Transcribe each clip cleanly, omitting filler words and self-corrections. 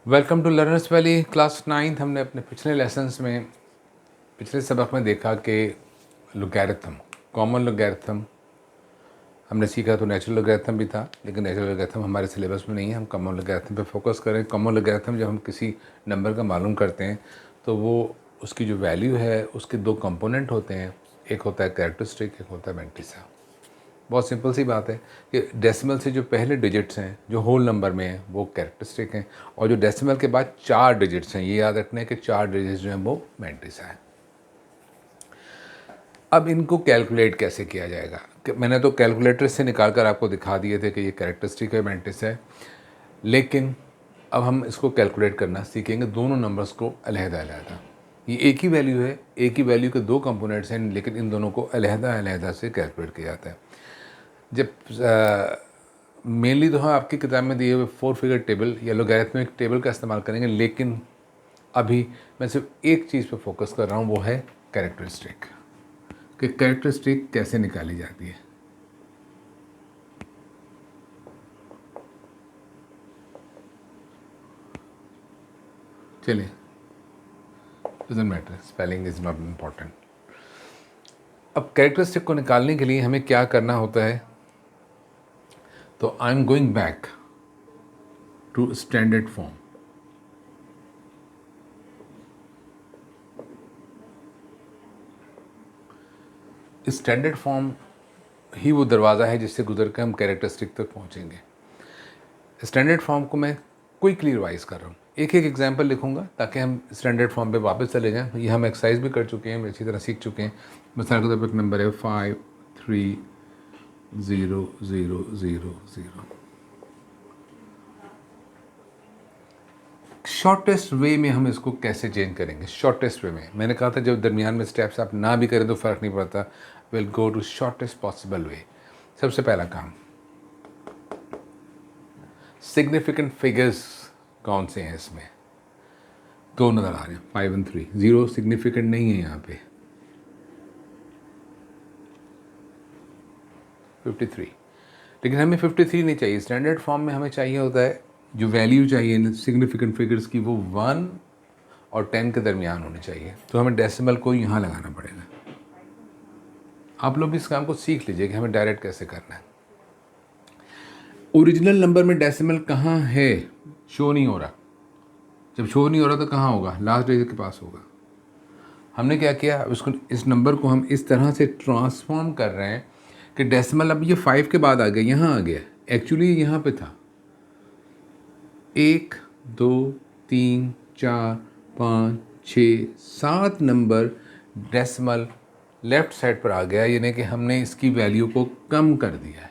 Welcome to learners valley class 9। हमने अपने पिछले सबक में देखा कि लोगैरिथम, कॉमन लोगैरिथम हमने सीखा। तो नेचुरल लोगैरिथम भी था, लेकिन नेचुरल लोगैरिथम हमारे सिलेबस में नहीं है। हम कॉमन लोगैरिथम पे फोकस करें। कॉमन लोगैरिथम जब हम किसी नंबर का मालूम करते हैं तो वो उसकी जो वैल्यू है उसके दो कंपोनेंट होते हैं, एक होता है कैरेक्टरिस्टिक, एक होता है मैंटिसा। बहुत सिंपल सी बात है कि डेसिमल से जो पहले डिजिट्स हैं जो होल नंबर में हैं वो कैरेक्टरिस्टिक हैं, और जो डेसिमल के बाद 4 डिजिट्स हैं, ये याद रखना है कि 4 डिजिट्स जो हैं वो मैंटिसा है। अब इनको कैलकुलेट कैसे किया जाएगा? मैंने तो कैलकुलेटर से निकाल कर आपको दिखा दिए थे कि ये कैरेक्टरिस्टिक है, मैंटिस है, लेकिन अब हम इसको कैलकुलेट करना सीखेंगे दोनों नंबर्स को अलहदा। ये एक ही वैल्यू है, एक ही वैल्यू के दो कंपोनेंट्स हैं, लेकिन इन दोनों को अलहदा से कैलकुलेट किया जाता है। जब मेनली तो हम आपकी किताब में दिए हुए 4 फिगर टेबल या लोगैरिथमिक टेबल का इस्तेमाल करेंगे, लेकिन अभी मैं सिर्फ एक चीज़ पे फोकस कर रहा हूँ, वो है कैरेक्टरिस्टिक, कि कैरेक्टरिस्टिक कैसे निकाली जाती है। चलिए, doesn't matter, spelling is not important. अब कैरेक्टरिस्टिक को निकालने के लिए हमें क्या करना होता है? तो I am going back to standard form. Standard form ही वो दरवाज़ा है जिससे गुजर कर हम कैरेक्टरिस्टिक तक पहुँचेंगे। स्टैंडर्ड फॉर्म को मैं क्विकली रिवाइज कर रहा हूँ, एक एक एग्जाम्पल लिखूंगा ताकि हम स्टैंडर्ड फॉर्म पे वापस चले जाएं। ये हम एक्सरसाइज भी कर चुके हैं, हम अच्छी तरह सीख चुके हैं। मिसाल के तौर पर एक नंबर है 530000। शॉर्टेस्ट वे में हम इसको कैसे चेंज करेंगे? शॉर्टेस्ट वे में मैंने कहा था जब दरमियान में स्टेप्स आप ना भी करें तो फ़र्क नहीं पड़ता, will go to shortest possible way. सबसे पहला काम, सिग्निफिकेंट फिगर्स कौन से हैं इसमें? दो नज़र आ रहे हैं, 5 और 3। 0 सिग्निफिकेंट नहीं है यहाँ पे। 53, लेकिन हमें 53 नहीं चाहिए। स्टैंडर्ड फॉर्म में हमें चाहिए होता है, जो वैल्यू चाहिए सिग्निफिकेंट फिगर्स की, वो 1 और 10 के दरमियान होनी चाहिए। तो हमें डेसिमल को यहाँ लगाना पड़ेगा। आप लोग भी इस काम को सीख लीजिए कि हमें डायरेक्ट कैसे करना है। ओरिजिनल नंबर में डेसिमल कहाँ है? शो नहीं हो रहा। जब शो नहीं हो रहा तो कहाँ होगा? लास्ट डिजिट के पास होगा। हमने क्या किया, उसको, इस नंबर को हम इस तरह से ट्रांसफॉर्म कर रहे हैं कि डेसिमल अब ये 5 के बाद आ गया, यहाँ आ गया। एक्चुअली यहाँ पे था 1 2 3 4 5 6 7 नंबर डेसिमल लेफ्ट साइड पर आ गया, यानी कि हमने इसकी वैल्यू को कम कर दिया है।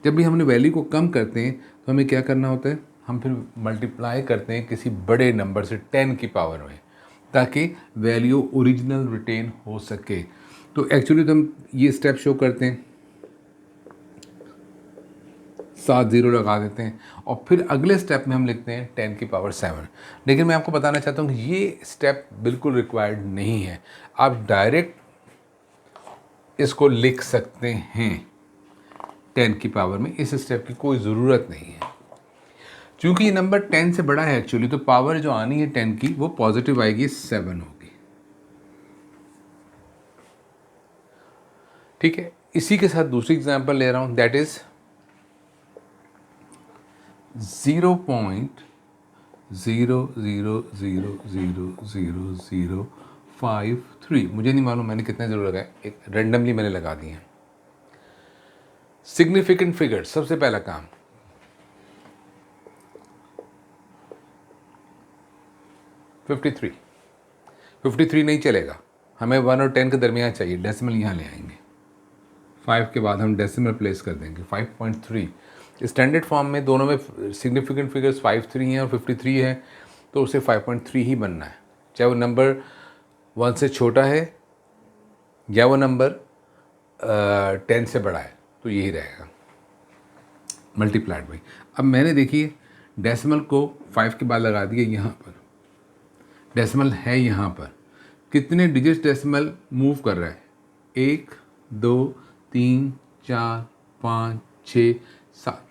जब भी हमने वैल्यू को कम करते हैं तो हमें क्या करना होता है? हम फिर मल्टीप्लाई करते हैं किसी बड़े नंबर से 10 की पावर में, ताकि वैल्यू ओरिजिनल रिटेन हो सके। तो एक्चुअली तो हम ये स्टेप शो करते हैं, 7 0 लगा देते हैं, और फिर अगले स्टेप में हम लिखते हैं 10 की पावर 7। लेकिन मैं आपको बताना चाहता हूँ कि ये स्टेप बिल्कुल रिक्वायर्ड नहीं है। आप डायरेक्ट इसको लिख सकते हैं 10 की पावर में, इस स्टेप की कोई ज़रूरत नहीं है। चूंकि ये नंबर 10 से बड़ा है एक्चुअली, तो पावर जो आनी है 10 की वो पॉजिटिव आएगी, 7 होगी। ठीक है, इसी के साथ दूसरी एग्जांपल ले रहा हूं, दैट इज 0.00000053। मुझे नहीं मालूम मैंने कितने जरूर लगाए, एक रेंडमली मैंने लगा दिए हैं। सिग्निफिकेंट फिगर, सबसे पहला काम, फिफ्टी थ्री नहीं चलेगा, हमें 1 और 10 के दरमियान चाहिए। डेसिमल यहाँ ले आएंगे, 5 के बाद हम डेसिमल प्लेस कर देंगे 5.3। स्टैंडर्ड फॉर्म में दोनों में सिग्निफिकेंट फिगर्स 53 हैं और 53 है, तो उसे 5.3 ही बनना है, चाहे वो नंबर 1 से छोटा है या वो नंबर 10 से बड़ा है, तो यही रहेगा मल्टीप्लाइड बाई। अब मैंने देखिए डेसिमल को 5 के बाद लगा दिया, यहाँ पर डेसिमल है, यहाँ पर कितने डिजिट डेसिमल मूव कर रहा है? 1 2 3 4 5 6 7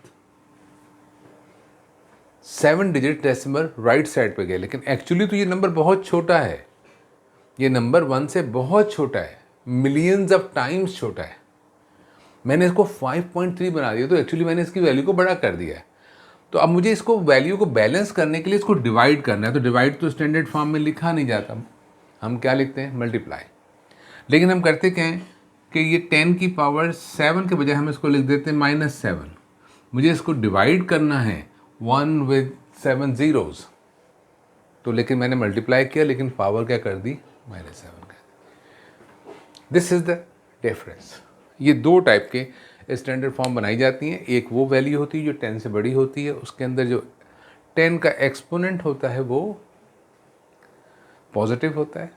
7 डिजिट डेसिमल राइट साइड पे गए, लेकिन एक्चुअली तो ये नंबर बहुत छोटा है, ये नंबर 1 से बहुत छोटा है, मिलियंस ऑफ टाइम्स छोटा है। मैंने इसको 5.3 बना दिया, तो एक्चुअली मैंने इसकी वैल्यू को बड़ा कर दिया है। तो अब मुझे इसको वैल्यू को बैलेंस करने के लिए इसको डिवाइड करना है। तो डिवाइड तो स्टैंडर्ड फॉर्म में लिखा नहीं जाता, हम क्या लिखते हैं, मल्टीप्लाई। लेकिन हम करते क्या हैं कि ये 10 की पावर 7 के बजाय हम इसको लिख देते हैं -7। मुझे इसको डिवाइड करना है 1 with 7 zeros, तो लेकिन मैंने मल्टीप्लाई किया, लेकिन पावर क्या कर दी, -7 कर दी। This is the difference. ये दो टाइप के स्टैंडर्ड फॉर्म बनाई जाती हैं। एक वो वैल्यू होती है जो 10 से बड़ी होती है, उसके अंदर जो 10 का एक्सपोनेंट होता है वो पॉजिटिव होता है,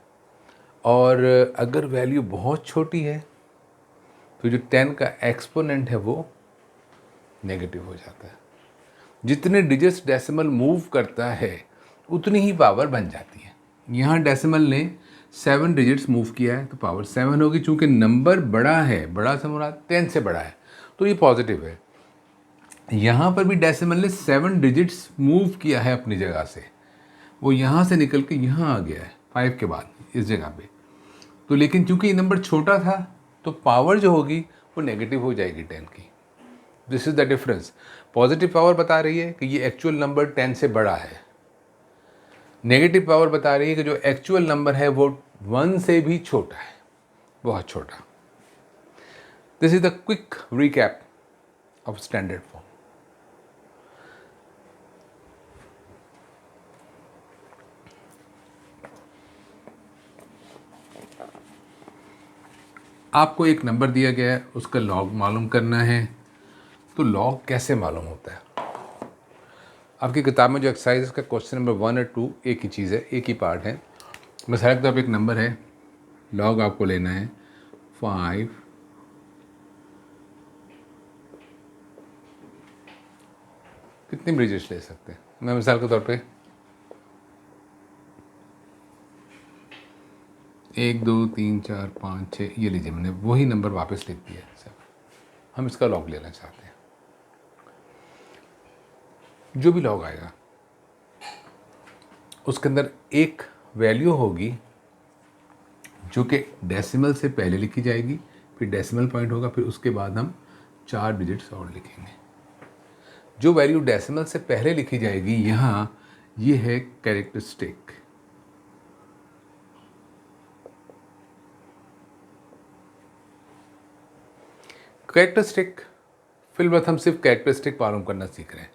और अगर वैल्यू बहुत छोटी है तो जो 10 का एक्सपोनेंट है वो नेगेटिव हो जाता है। जितने डिजिट्स डेसिमल मूव करता है उतनी ही पावर बन जाती है। यहाँ डेसिमल ने 7 डिजिट्स मूव किया है तो पावर 7 होगी। चूँकि नंबर बड़ा है, बड़ा से मुराद 10 से बड़ा है, तो ये पॉजिटिव है। यहाँ पर भी डेसिमल ने 7 डिजिट्स मूव किया है अपनी जगह से, वो यहाँ से निकल के यहाँ आ गया है 5 के बाद इस जगह पे। तो लेकिन चूंकि ये नंबर छोटा था तो पावर जो होगी वो नेगेटिव हो जाएगी 10 की। This is the difference. Positive power बता रही है कि ये एक्चुअल नंबर 10 से बड़ा है, नेगेटिव पावर बता रही है कि जो एक्चुअल नंबर है वो 1 से भी छोटा है, बहुत छोटा। This is the quick recap of standard form. आपको एक नंबर दिया गया है, उसका लॉग मालूम करना है। तो लॉग कैसे मालूम होता है? आपकी किताब में जो एक्सरसाइज का क्वेश्चन नंबर 1 और 2 एक ही चीज़ है, एक ही पार्ट है। मिसाल के तौर पर एक नंबर है, लॉग आपको लेना है 5 कितनी डिजिट्स ले सकते हैं। मैं मिसाल के तौर पे 1 2 3 4 5 6 ये लीजिए, मैंने वही नंबर वापस लिख दिया सर। हम इसका लॉग लेना चाहते हैं। जो भी लॉग आएगा उसके अंदर एक वैल्यू होगी जो कि डेसिमल से पहले लिखी जाएगी, फिर डेसिमल पॉइंट होगा, फिर उसके बाद हम 4 डिजिट्स और लिखेंगे। जो वैल्यू डेसिमल से पहले लिखी जाएगी यहाँ, ये है कैरेक्टरिस्टिक। कैरेक्टरिस्टिक फिलवत हम सिर्फ कैरेक्टरिस्टिक मालूम करना सीख रहे हैं।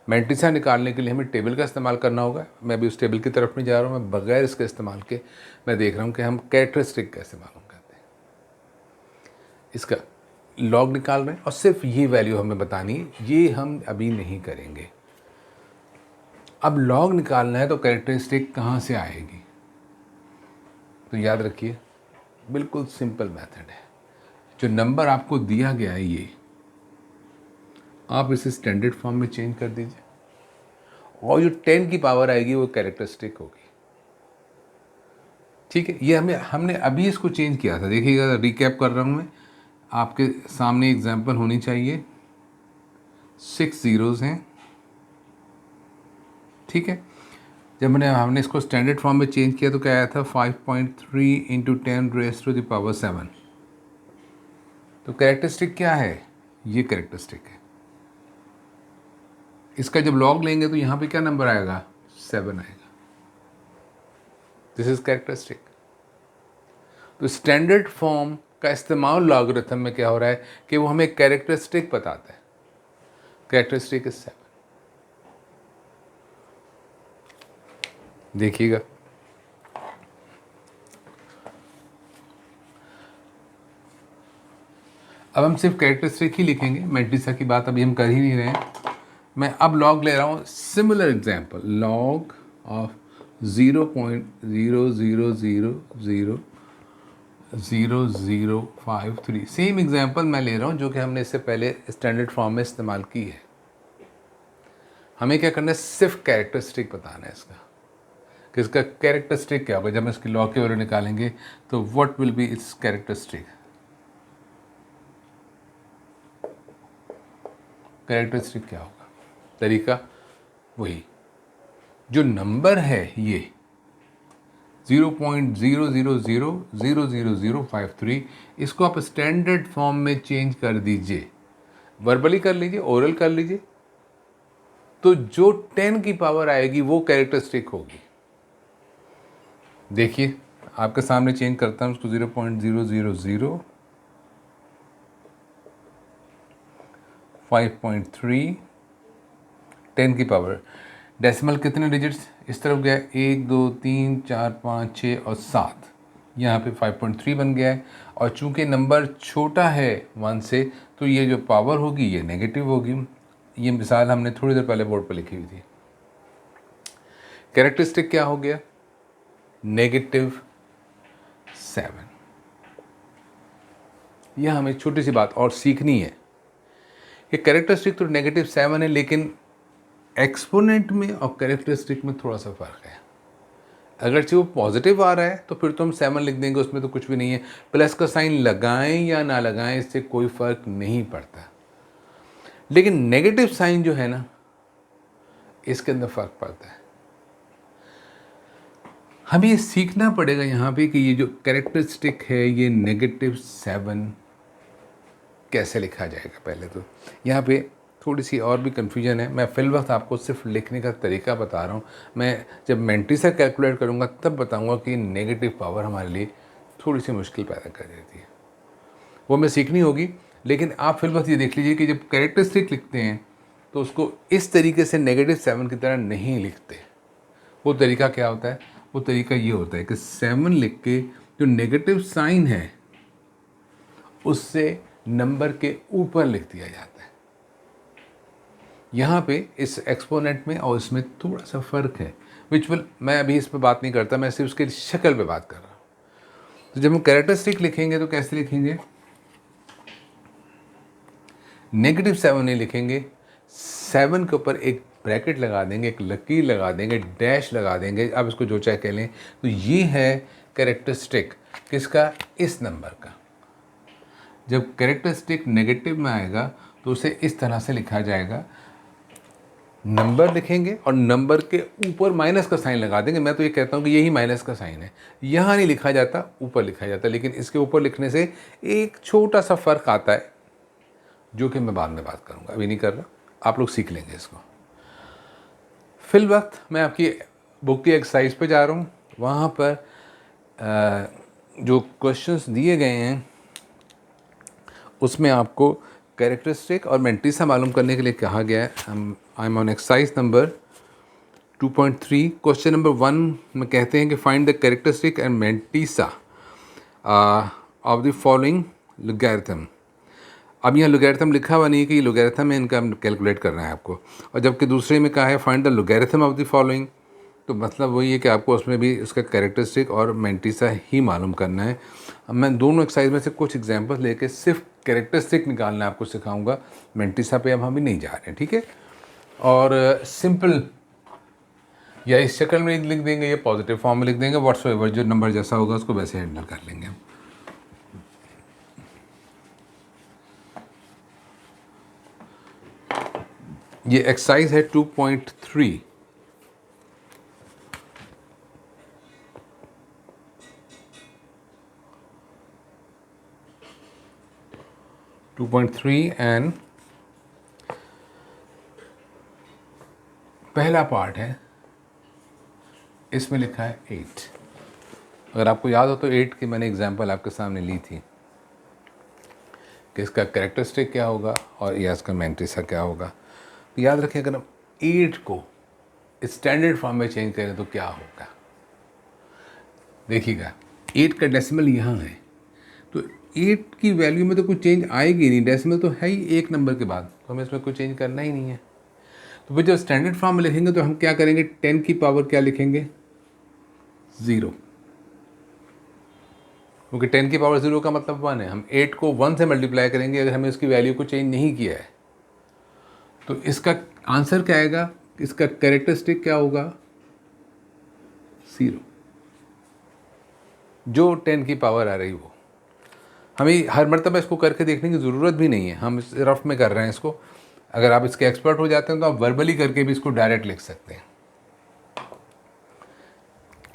मैंटिसा निकालने के लिए हमें टेबल का इस्तेमाल करना होगा। मैं अभी उस टेबल की तरफ नहीं जा रहा हूँ, मैं बगैर इसके इस्तेमाल के मैं देख रहा हूँ कि हम कैरेक्टरिस्टिक कैसे मालूम करते हैं। इसका लॉग निकाल रहे हैं और सिर्फ ये वैल्यू हमें बतानी है, ये हम अभी नहीं करेंगे। अब लॉग निकालना है तो कैरेक्टरिस्टिक कहाँ से आएगी? तो याद रखिए, बिल्कुल सिंपल मेथड है। जो नंबर आपको दिया गया है ये आप इसे स्टैंडर्ड फॉर्म में चेंज कर दीजिए, और जो 10 की पावर आएगी वो कैरेक्टरिस्टिक होगी। ठीक है, ये हमने अभी इसको चेंज किया था। देखिएगा, रिकैप कर रहा हूँ मैं, आपके सामने एग्जांपल होनी चाहिए। 6 ज़ीरोज़ हैं, ठीक है। जब हमने इसको स्टैंडर्ड फॉर्म में चेंज किया तो क्या आया था, 5.3 into 10 raise to the power 7। तो कैरेक्टरिस्टिक क्या है? ये कैरेक्टरिस्टिक है। इसका जब लॉग लेंगे तो यहाँ पे क्या नंबर आएगा, 7 आएगा। This is characteristic. तो स्टैंडर्ड फॉर्म का इस्तेमाल लॉगरिथम में क्या हो रहा है कि वो हमें कैरेक्टरिस्टिक बताता है। Characteristic is 7। देखिएगा, अब हम सिर्फ कैरेक्टरिस्टिक ही लिखेंगे, मैट्रिक्स की बात अभी हम कर ही नहीं रहे हैं। मैं अब लॉग ले रहा हूँ, similar example, log of 0.000000053। Same example मैं ले रहा हूँ जो कि हमने इससे पहले स्टैंडर्ड फॉर्म में इस्तेमाल की है। हमें क्या करना है, सिर्फ कैरेक्टरिस्टिक बताना है इसका, कि इसका कैरेक्टरिस्टिक क्या होगा। जब हम इसकी लॉग की वैल्यू निकालेंगे तो what will be it's characteristic. Characteristic क्या होगा? तरीका, वही जो नंबर है ये 0.0000053, इसको आप स्टैंडर्ड फॉर्म में चेंज कर दीजिए, वर्बली कर लीजिए, ओरल कर लीजिए, तो जो 10 की पावर आएगी वो कैरेक्टरिस्टिक होगी। देखिए आपके सामने चेंज करता हूँ उसको, 0.000 10 की पावर, डेसिमल कितने डिजिट्स इस तरफ गया, 1 2 3 4 5 6 और 7, यहाँ पे 5.3 बन गया है। और चूंकि नंबर छोटा है 1 से, तो ये जो पावर होगी ये नेगेटिव होगी। ये मिसाल हमने थोड़ी देर पहले बोर्ड पर लिखी हुई थी। कैरेक्टरिस्टिक क्या हो गया, -7। यह हमें छोटी सी बात और सीखनी है कि कैरेक्टरिस्टिक तो -7 है, लेकिन एक्सपोनेंट में और कैरेक्टरिस्टिक में थोड़ा सा फ़र्क है। अगर वो पॉजिटिव आ रहा है तो फिर तो हम 7 लिख देंगे, उसमें तो कुछ भी नहीं है। प्लस का साइन लगाएं या ना लगाएं इससे कोई फ़र्क नहीं पड़ता, लेकिन नेगेटिव साइन जो है ना, इसके अंदर फ़र्क पड़ता है। हमें ये सीखना पड़ेगा यहाँ पे कि ये जो कैरेक्टरिस्टिक है ये -7 कैसे लिखा जाएगा। पहले तो यहाँ पे थोड़ी सी और भी कन्फ्यूजन है, मैं फिल वक्त आपको सिर्फ लिखने का तरीका बता रहा हूँ। मैं जब मैंट्रिसा कैलकुलेट करूँगा तब बताऊँगा कि नेगेटिव पावर हमारे लिए थोड़ी सी मुश्किल पैदा कर देती है, वो हमें सीखनी होगी। लेकिन आप फिल वक्त ये देख लीजिए कि जब कैरेक्टरिस्टिक लिखते हैं तो उसको इस तरीके से -7 की तरह नहीं लिखते। वो तरीका क्या होता है, वो तरीका ये होता है कि 7 लिख के जो नेगेटिव साइन है उससे नंबर के ऊपर लिख दिया जाता है। यहाँ पे इस एक्सपोनेंट में और इसमें थोड़ा सा फ़र्क है, मैं अभी इस पर बात नहीं करता, मैं सिर्फ उसके शक्ल पे बात कर रहा हूँ। तो जब हम कैरेक्टरिस्टिक लिखेंगे तो कैसे लिखेंगे, -7 नहीं लिखेंगे, 7 के ऊपर एक ब्रैकेट लगा देंगे, एक लकीर लगा देंगे, डैश लगा देंगे, अब इसको जो चाहे कह लें। तो ये है कैरेक्टरिस्टिक किसका, इस नंबर का। जब कैरेक्टरिस्टिक नेगेटिव में आएगा तो उसे इस तरह से लिखा जाएगा, नंबर लिखेंगे और नंबर के ऊपर माइनस का साइन लगा देंगे। मैं तो ये कहता हूँ कि यही माइनस का साइन है, यहाँ नहीं लिखा जाता, ऊपर लिखा जाता। लेकिन इसके ऊपर लिखने से एक छोटा सा फ़र्क आता है, जो कि मैं बाद में बात करूँगा, अभी नहीं कर रहा, आप लोग सीख लेंगे इसको। फिल वक्त मैं आपकी बुक की एक्सरसाइज पे जा रहा हूँ, वहाँ पर जो क्वेश्चंस दिए गए हैं उसमें आपको कैरेक्टरिस्टिक और मैंट्रिसा मालूम करने के लिए कहा गया है। I am on exercise number 2.3। Question number 1 में कहते हैं कि find the characteristic and mantissa of the following logarithm. अब यहाँ लॉगरिथम लिखा हुआ नहीं है कि ये लॉगरिथम है, इनका कैलकुलेट करना है आपको। और जबकि दूसरे में कहा है find the logarithm of the following, तो मतलब वही है कि आपको उसमें भी उसका कैरेक्टरिस्टिक और मैंट्रिसा ही मालूम करना है। अब मैं दोनों एक्सरसाइज में से कुछ एग्जांपल्स लेके सिर्फ कैरेक्टरिस्टिक निकालना आपको सिखाऊंगा, मैंट्रिसा पे अब हम भी नहीं जा रहे हैं, ठीक है। और सिंपल या इस शक्ल में लिख देंगे या पॉजिटिव फॉर्म में लिख देंगे, व्हाट्सएवर जो नंबर जैसा होगा उसको वैसे हैंडल कर लेंगे। ये एक्सरसाइज है 2.3। एंड पहला पार्ट है, इसमें लिखा है 8। अगर आपको याद हो तो 8 की मैंने एग्जांपल आपके सामने ली थी कि इसका कैरेक्टरिस्टिक क्या होगा और या इसका मैंट्रिसा क्या होगा। तो याद रखें, अगर हम 8 को स्टैंडर्ड फॉर्म में चेंज करें तो क्या होगा। देखिएगा 8 का डेसिमल यहाँ है, तो 8 की वैल्यू में तो कुछ चेंज आएगी नहीं, डेसिमल तो है ही एक नंबर के बाद, तो हमें इसमें कुछ चेंज करना ही नहीं है। तो फिर जब स्टैंडर्ड फॉर्म में लिखेंगे तो हम क्या करेंगे, 10 की पावर क्या लिखेंगे, 0, क्योंकि 10 की पावर 0 का मतलब 1 है। हम 8 को 1 से मल्टीप्लाई करेंगे अगर हमें इसकी वैल्यू को चेंज नहीं किया है, तो इसका आंसर क्या आएगा, इसका कैरेक्टरिस्टिक क्या होगा, 0, जो 10 की पावर आ रही वो। हमें हर मरतबा इसको करके देखने की ज़रूरत भी नहीं है, हम इस रफ में कर रहे हैं इसको। अगर आप इसके एक्सपर्ट हो जाते हैं तो आप वर्बली करके भी इसको डायरेक्ट लिख सकते हैं।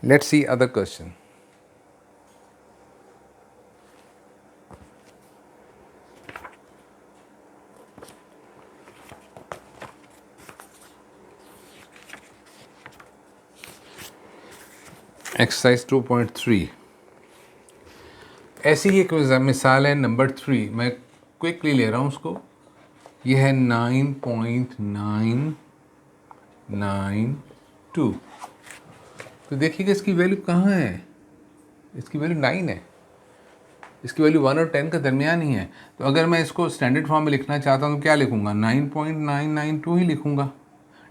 Let's see other question. Exercise 2.3 ऐसी ही एक मिसाल है नंबर 3, मैं क्विकली ले रहा हूँ उसको। यह है 9.992। तो देखिएगा इसकी वैल्यू कहाँ है, इसकी वैल्यू 9 है, इसकी वैल्यू 1 और 10 का दरमियान ही है। तो अगर मैं इसको स्टैंडर्ड फॉर्म में लिखना चाहता हूँ तो क्या लिखूँगा, 9.992 ही लिखूँगा।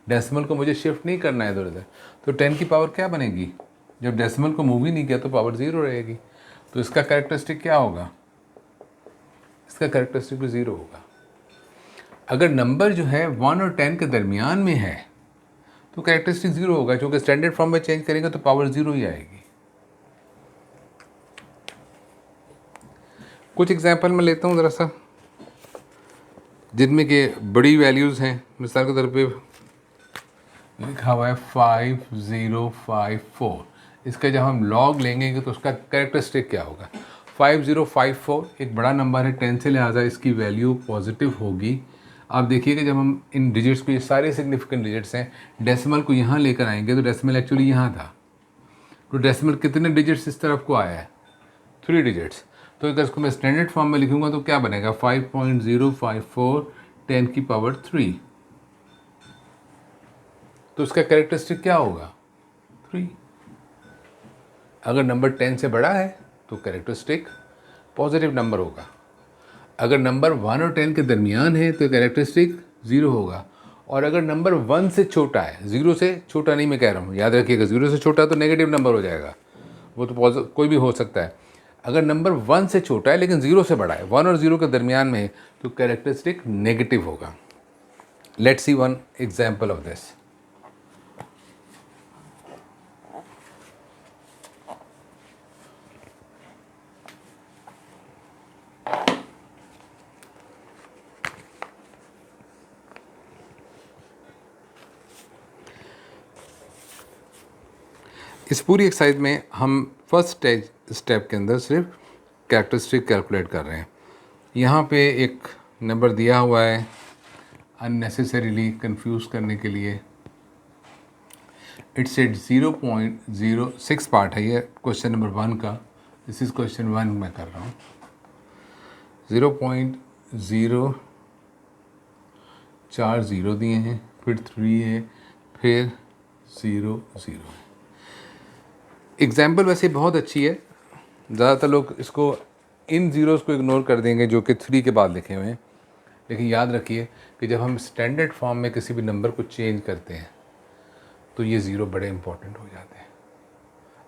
डेसिमल को मुझे शिफ्ट नहीं करना है इधर उधर। तो 10 की पावर क्या बनेगी, जब डेसिमल को मूव ही नहीं किया तो पावर 0 रहेगी। तो इसका कैरेक्टरिस्टिक क्या होगा, इसका कैरेक्टरिस्टिक भी 0 होगा। अगर नंबर जो है 1 और 10 के दरमियान में है तो कैरेक्टरिस्टिक 0 होगा, क्योंकि स्टैंडर्ड फॉर्म में चेंज करेंगे तो पावर 0 ही आएगी। कुछ एग्जाम्पल मैं लेता हूँ ज़रा सा, जिनमें कि बड़ी वैल्यूज़ हैं। मिसाल के तौर पे लिखा हुआ है 5054। इसका जब हम लॉग लेंगे तो उसका कैरेक्टरिस्टिक क्या होगा। 5054 एक बड़ा नंबर है 10 से, लिहाजा इसकी वैल्यू पॉजिटिव होगी। आप देखिएगा जब हम इन डिजिट्स को, ये सारे सिग्निफिकेंट डिजिट्स हैं, डेसिमल को यहाँ लेकर आएंगे तो डेसिमल एक्चुअली यहाँ था। तो डेसिमल कितने डिजिट्स इस तरफ को आया है, 3 डिजिट्स। तो अगर इसको मैं स्टैंडर्ड फॉर्म में लिखूंगा तो क्या बनेगा, 5.054 10 की पावर 3। तो उसका कैरेक्टरिस्टिक क्या होगा, 3। अगर नंबर 10 से बड़ा है तो कैरेक्टरिस्टिक पॉजिटिव नंबर होगा। अगर नंबर 1 और 10 के दरमियान है तो कैरेक्टरिस्टिक 0 होगा। और अगर नंबर 1 से छोटा है, 0 से छोटा नहीं मैं कह रहा हूँ, याद रखिएगा 0 से छोटा तो नेगेटिव नंबर हो जाएगा, वो तो कोई भी हो सकता है। अगर नंबर 1 से छोटा है लेकिन 0 से बड़ा है, 1 और 0 के दरमियान में है, तो कैरेक्टरिस्टिक नेगेटिव होगा। Let's see one example of this. इस पूरी एक्सरसाइज में हम फर्स्ट स्टेप के अंदर सिर्फ कैरेक्टरिस्टिक कैलकुलेट कर रहे हैं। यहाँ पे एक नंबर दिया हुआ है अननेसेसरीली कंफ्यूज करने के लिए। इट्स एट 0.06 पार्ट है ये क्वेश्चन नंबर 1 का। दिस इज़ क्वेश्चन 1 मैं कर रहा हूँ। 0.040 दिए हैं, फिर 3 है, फिर 0 0 है। एग्जाम्पल वैसे बहुत अच्छी है, ज़्यादातर लोग इसको इन ज़ीरोज़ को इग्नोर कर देंगे जो कि 3 के बाद लिखे हुए हैं। लेकिन याद रखिए कि जब हम स्टैंडर्ड फॉर्म में किसी भी नंबर को चेंज करते हैं तो ये 0 बड़े इंपॉर्टेंट हो जाते हैं।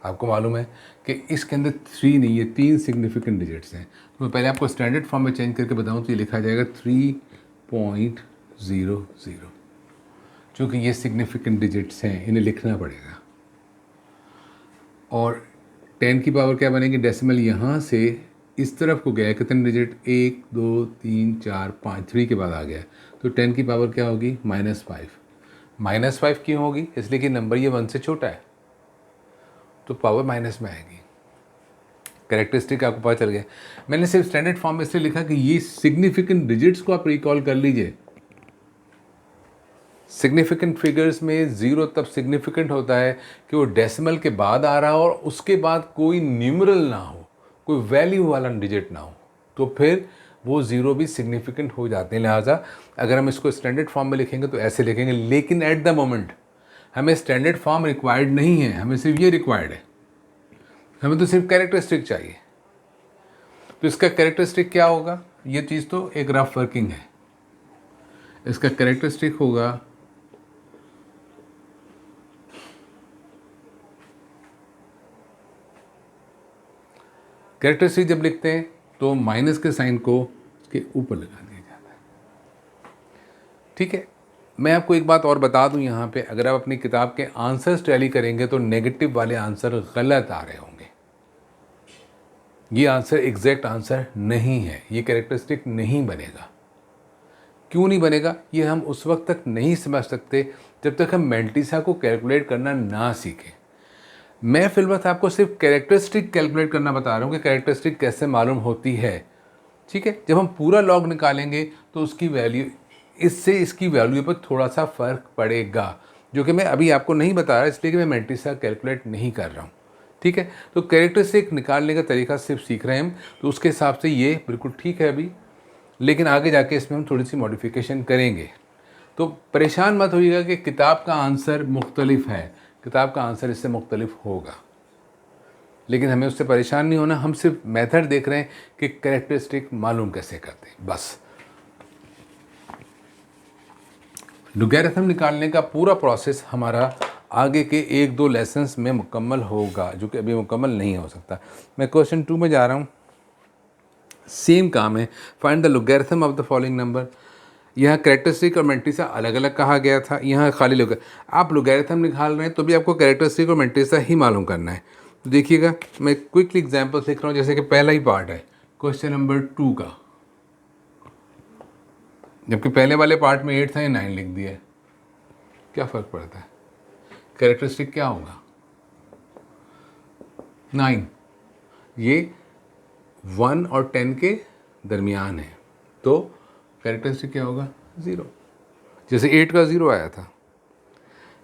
आपको मालूम है कि इसके अंदर 3 नहीं, ये 3 सिग्निफिकेंट डिजिट्स हैं। तो मैं पहले आपको स्टैंडर्ड फॉर्म में चेंज करके बताऊँ तो ये लिखा जाएगा 3.00। चूँकि ये सिग्निफिकेंट डिजिट्स हैं, इन्हें लिखना पड़ेगा। और 10 की पावर क्या बनेगी, डेसिमल यहाँ से इस तरफ को गया, कितने डिजिट, 1 2 3 4 5, 3 के बाद आ गया, तो 10 की पावर क्या होगी, -5। -5 क्यों होगी, इसलिए कि नंबर ये 1 से छोटा है तो पावर माइनस में आएगी। कैरेक्टरिस्टिक आपको पता चल गया। मैंने सिर्फ स्टैंडर्ड फॉर्म में इसलिए लिखा कि ये सिग्निफिकेंट डिजिट्स को आप रिकॉल कर लीजिए। सिग्निफिकेंट फिगर्स में 0 तब सिग्निफिकेंट होता है कि वो डेसिमल के बाद आ रहा हो और उसके बाद कोई न्यूमरल ना हो, कोई वैल्यू वाला डिजिट ना हो, तो फिर वो 0 भी सिग्निफिकेंट हो जाते हैं। लिहाजा अगर हम इसको स्टैंडर्ड फॉर्म में लिखेंगे तो ऐसे लिखेंगे। लेकिन एट द मोमेंट हमें स्टैंडर्ड फॉर्म रिक्वायर्ड नहीं है, हमें सिर्फ ये रिक्वायर्ड है, हमें तो सिर्फ कैरेक्टरिस्टिक चाहिए। तो इसका कैरेक्टरिस्टिक क्या होगा, ये चीज़ तो एक रफ वर्किंग है। इसका कैरेक्टरिस्टिक होगा कैरेक्टरिस्टिक जब लिखते हैं तो माइनस के साइन को के ऊपर लगा दिया जाता है। ठीक है, मैं आपको एक बात और बता दूं यहाँ पे, अगर आप अपनी किताब के आंसर्स टैली करेंगे तो नेगेटिव वाले आंसर गलत आ रहे होंगे। ये आंसर एग्जैक्ट आंसर नहीं है, ये कैरेक्टरिस्टिक नहीं बनेगा। क्यों नहीं बनेगा ये हम उस वक्त तक नहीं समझ सकते जब तक हम मैंटिसा को कैलकुलेट करना ना सीखें। मैं फिलहाल आपको सिर्फ कैरेक्टरिस्टिक कैलकुलेट करना बता रहा हूँ कि कैरेक्टरिस्टिक कैसे मालूम होती है। ठीक है, जब हम पूरा लॉग निकालेंगे तो उसकी वैल्यू इससे इसकी वैल्यू पर थोड़ा सा फ़र्क पड़ेगा, जो कि मैं अभी आपको नहीं बता रहा इसलिए कि मैं मैंटिसा कैलकुलेट नहीं कर रहा हूँ। ठीक है, तो कैरेक्टरिस्टिक निकालने का तरीका सिर्फ सीख रहे हैं हम, तो उसके हिसाब से ये बिल्कुल ठीक है अभी, लेकिन आगे जाके इसमें हम थोड़ी सी मॉडिफिकेशन करेंगे। तो परेशान मत होइएगा कि किताब का आंसर मुख्तलिफ है, किताब का आंसर इससे मुख्तलिफ होगा, लेकिन हमें उससे परेशान नहीं होना। हम सिर्फ मेथड देख रहे हैं कि कैरेक्टरिस्टिक मालूम कैसे करते हैं, बस। लॉगरिथम निकालने का पूरा प्रोसेस हमारा आगे के 1-2 लेसन्स में मुकम्मल होगा, जो कि अभी मुकम्मल नहीं हो सकता। मैं क्वेश्चन 2 में जा रहा हूँ। सेम काम है, find the logarithm of the following number. यहाँ कैरेक्टरिस्टिक और मैंटिसा अलग अलग कहा गया था, यहाँ खाली लोग आप लॉगरिथम निकाल रहे हैं तो भी आपको कैरेक्टरिस्टिक और मैंटिसा ही मालूम करना है। तो देखिएगा, मैं क्विकली एग्जांपल्स लिख रहा हूँ, जैसे कि पहला ही पार्ट है क्वेश्चन नंबर 2 का, जबकि पहले वाले पार्ट में 8 था, या 9 लिख दिया है, क्या फ़र्क पड़ता है? कैरेक्टरिस्टिक क्या होगा? 9। ये 1 और 10 के दरमियान है, तो कैरेक्टरिस्टिक क्या होगा? 0। जैसे 8 का 0 आया था।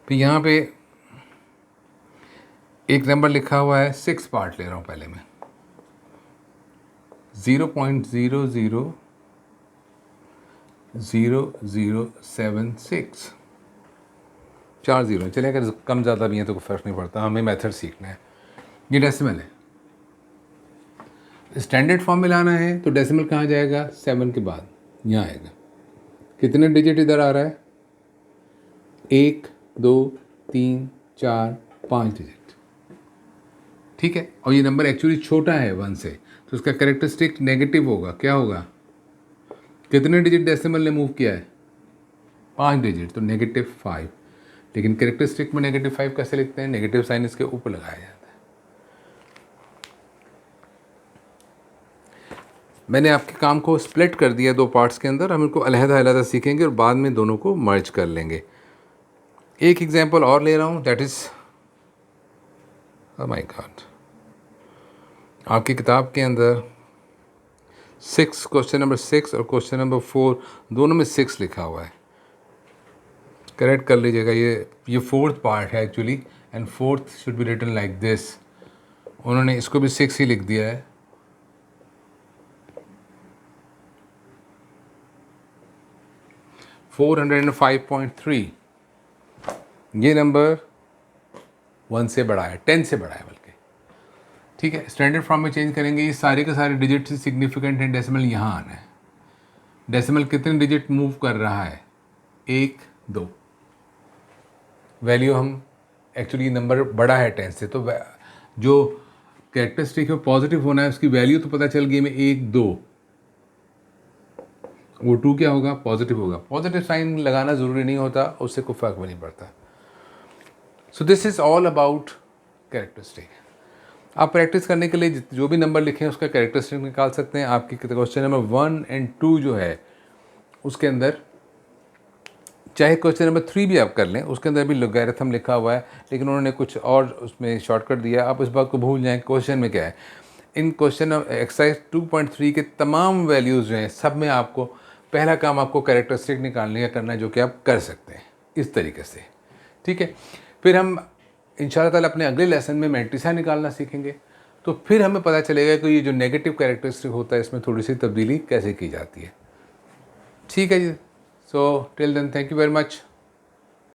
फिर यहाँ पे एक नंबर लिखा हुआ है, 6 पार्ट ले रहा हूँ पहले मैं, 0.000076, 4 0। चलिए, अगर कम ज़्यादा भी है तो कोई फ़र्क नहीं पड़ता, हमें मेथड सीखना है। ये डेसिमल है, स्टैंडर्ड फॉर्म में लाना है तो डेसिमल कहाँ जाएगा? 7 के बाद यहाँ आएगा। कितने डिजिट इधर आ रहा है? 1 2 3 4 5 डिजिट। ठीक है, और ये नंबर एक्चुअली छोटा है 1 से, तो उसका कैरेक्टरिस्टिक नेगेटिव होगा। क्या होगा? कितने डिजिट डेसिमल ने मूव किया है? 5 डिजिट, तो -5। लेकिन कैरेक्टरिस्टिक में -5 कैसे लिखते हैं? नेगेटिव साइन इसके ऊपर लगाया जाता है। मैंने आपके काम को स्प्लिट कर दिया 2 पार्ट्स के अंदर, हम इनको अलहदा सीखेंगे और बाद में दोनों को मर्ज कर लेंगे। एक एग्जांपल और ले रहा हूँ, that is, oh my God, आपकी किताब के अंदर 6, क्वेश्चन नंबर 6 और क्वेश्चन नंबर 4 दोनों में 6 लिखा हुआ है। करेक्ट कर लीजिएगा, ये 4th पार्ट है actually, and 4th should be written like this. उन्होंने इसको भी 6 ही लिख दिया है। $405.3, ये नंबर 1 से बड़ा है, 10 से बड़ा है बल्कि। ठीक है, स्टैंडर्ड फॉर्म में चेंज करेंगे। ये सारे के सारे डिजिट सिग्निफिकेंट हैं, डेसिमल यहाँ आना है। डेसिमल कितने डिजिट मूव कर रहा है? 1 2। वैल्यू हम एक्चुअली नंबर बड़ा है 10 से, तो जो कैरेक्टरिस्टिक है पॉजिटिव होना है, उसकी वैल्यू तो पता चल गई हमें 1 2, वो 2 क्या होगा? पॉजिटिव होगा। पॉजिटिव साइन लगाना ज़रूरी नहीं होता, उससे कोई फ़र्क भी नहीं पड़ता। So this is all about characteristic. आप प्रैक्टिस करने के लिए जो भी नंबर लिखें उसका कैरेक्टरिस्टिक निकाल सकते हैं। आपकी क्वेश्चन नंबर 1 और 2 जो है उसके अंदर, चाहे क्वेश्चन नंबर 3 भी आप कर लें, उसके अंदर भी लॉगरिथम लिखा हुआ है, लेकिन उन्होंने कुछ और उसमें शॉर्टकट दिया। आप इस बात को भूल जाएं क्वेश्चन में क्या है। इन क्वेश्चन एक्सरसाइज 2.3 के तमाम वैल्यूज़ जो हैं, सब में आपको पहला काम आपको कैरेक्टरिस्टिक निकालने का करना है, जो कि आप कर सकते हैं इस तरीके से। ठीक है, फिर हम इंशाल्लाह ताला अपने अगले लेसन में मैंटिसा निकालना सीखेंगे, तो फिर हमें पता चलेगा कि ये जो नेगेटिव कैरेक्टरिस्टिक होता है इसमें थोड़ी सी तब्दीली कैसे की जाती है। ठीक है जी, so till then thank you very much.